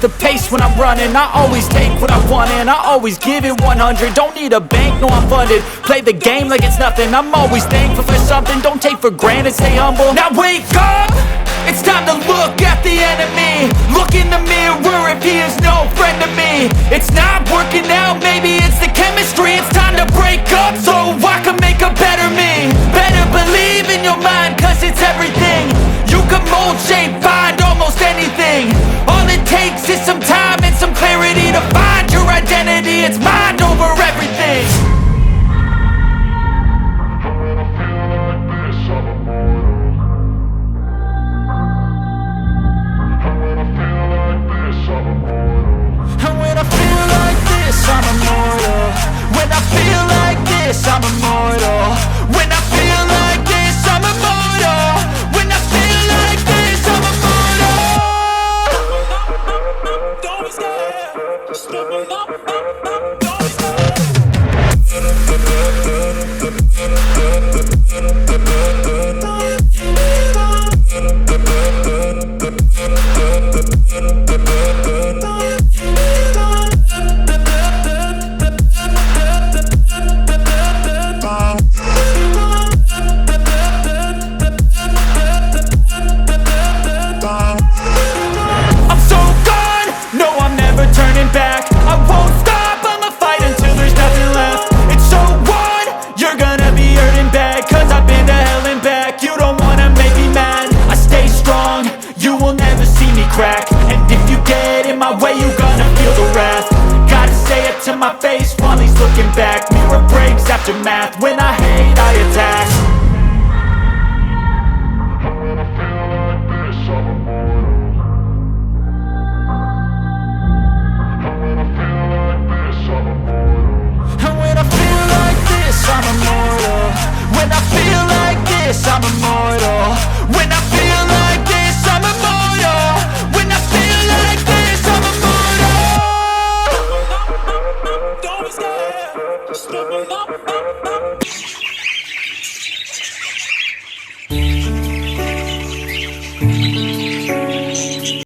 the pace when I'm running. I always take what I want and I always give it 100. Don't need a bank, no I'm funded. Play the game like it's nothing. I'm always thankful for something. Don't take for granted, stay humble. Now wake up! It's time to look at the enemy. Look in the mirror if he is no friend to me. It's not working out, maybe it's the chemistry. It's time to break up so I can make a better me. Better believe in your mind, cause it's everything. You can mold, shape, find almost anything. All it takes is some time and some clarity to find your identity. It's mind over everything. I'm immortal. When I feel like this, I'm immortal. When I feel like this, I'm immortal. When I feel like this, I'm immortal. Don't be scared. Just level up. Don't be scared. And if you get in my way, you gonna feel the wrath. Gotta say it to my face while he's looking back. Mirror breaks after math.